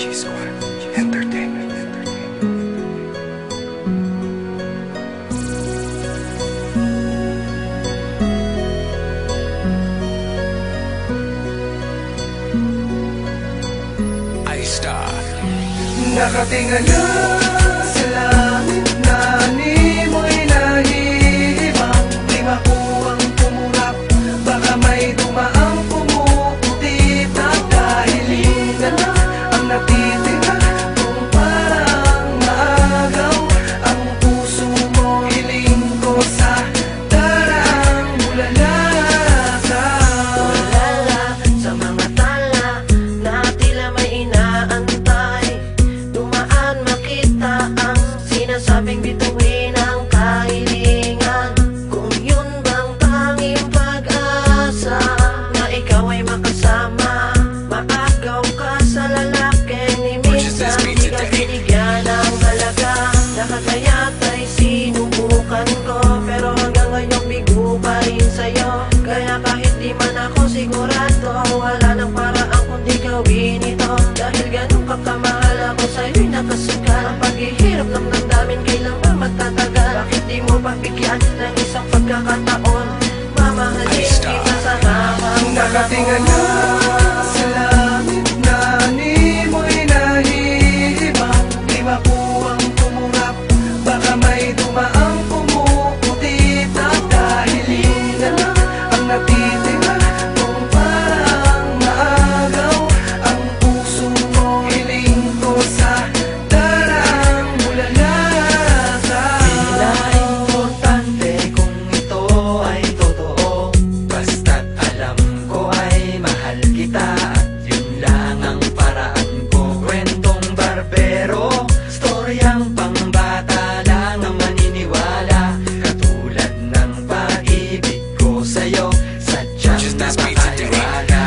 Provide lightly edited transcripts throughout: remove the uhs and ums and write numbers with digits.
G-Squad Entertainment. I-Star. Nakatinga na sa langit na ni mo'y nahihibang. Di makuwang tumurap, baka may dumaang pumuputi. Dahil na ang natitira kung parang maagaw ang puso mo. Hiling ko sa darang bulalaka. Ulala sa mga tala na tila may inaantay. Dumaan makita ang sinasabing bituin ang kahilingan. Kung yun bang tanging pag-asa na ikaw ay makasama, maagaw ka sa lalaki ni minsan di ka binigyan ng halaga. Nakakaya't ay sinubukan ko, pero hanggang ngayon bigo pa rin sa'yo. Kaya kahit di man ako sigurado, wala nang paraan kundi gawin ito. Dahil ganun kakamahal ako sa'yo'y nakasugal. Ang paghihirap ng damdamin kailan ba magtatagal? Bakit di mo pagbigyan ng isang pagkakataon? Mamahalin kita sa habang Nakatinga na sa langit na ni mo'y nahihibang. Di makuwang tumurap, baka may dumaang pumuputi. Dahil na ang natitira kung parang maagaw ang puso mo. Hiling ko sa darang bulalaka. Tila importante kung ito ay totoo, basta't alam ko ay mahal kita at yun lang ang paraan ko. Kwentong barbero, storyang pangbata lang ang maniniwala. Katulad ng pag-ibig ko sa'yo, sadyang napakaliwala.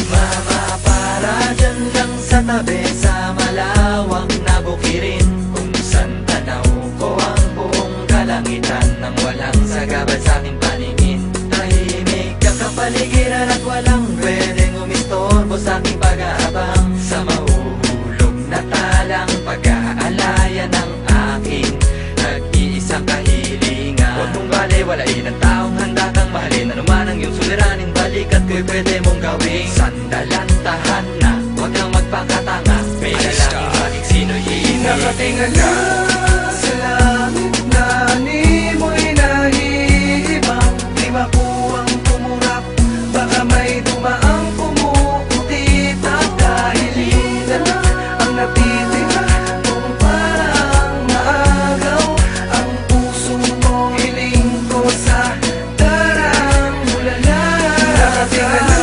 Mama, para dyan lang sa tabi sa malawang na bukirin, kung saan tanaw ko ang buong kalangitan nang walang sagabal sa aking paningin. Tahimik ang kapaligiran at walang pwedeng umistorbo sa aking pag-aabang. Sa mahuhulog na talang pag-aalaya ng aking nag-iisang kahilingan. Huwag mong baliwalain ang taong handa kang mahalin. Ano man ang iyong suliranin, balikat ko'y pwede mong gawing sandalan, tahanan. Huwag kang magpakatanga, may lalangin maging sino'y iinip. Nakatinga na sa langit na ni mo'y nahihibang. Di makuwang tumurap, baka may dumaang pumuputi. Dahil na ang natitira kung parang maagaw ang puso mo. Hiling ko sa darang bulalaka. Nakatinga na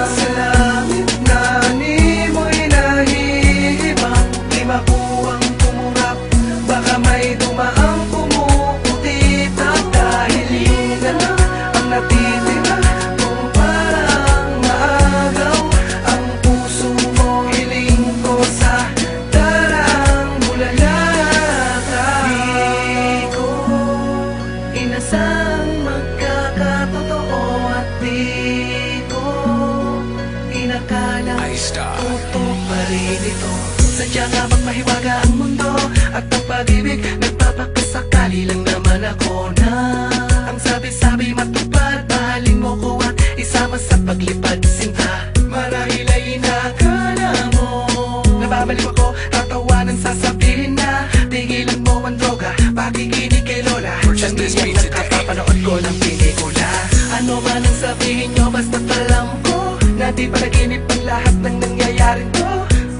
sa langit na ni mo'y nahihibang. Di makuwang tumurap, baka may dumaang pumuputi. Dahil na ang natitira kung parang maagaw ang puso mo. Hiling ko sa darang bulalaka. Di ko inasang magkakatotoo at di ko inakala I-Star. totoo pa rin ito. Sadya nga bang mahiwaga ang mundo at ang pag-ibig nagpapakasakali lang naman ako na ang sabi-sabi matupad. Mahalin mo ko at isama sa paglipad sinta. Marahil ay inakala mo nababalik ako, tatawanan sasabihin na tigilan mo ang droga, pakikinig kay Lola. Purchase this beat today. Nakapapanood ko ng pelikula. Ano man ang sabihin nyo, basta't alam ko na di panaginip ang lahat ng nangyayari to.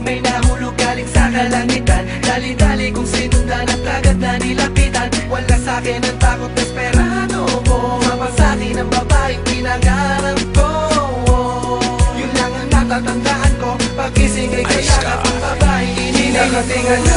May nahulog galing sa kalangitan, dali-dali kung sinundan at agad na nilapitan. Wala sa'kin ang takot, desperado ko mapasakin ang babaeng pinangarap ko. Yun lang ang natatandaan ko, pag-ising ay kaya I-Star. ang babaeng ininig. Nakatinga na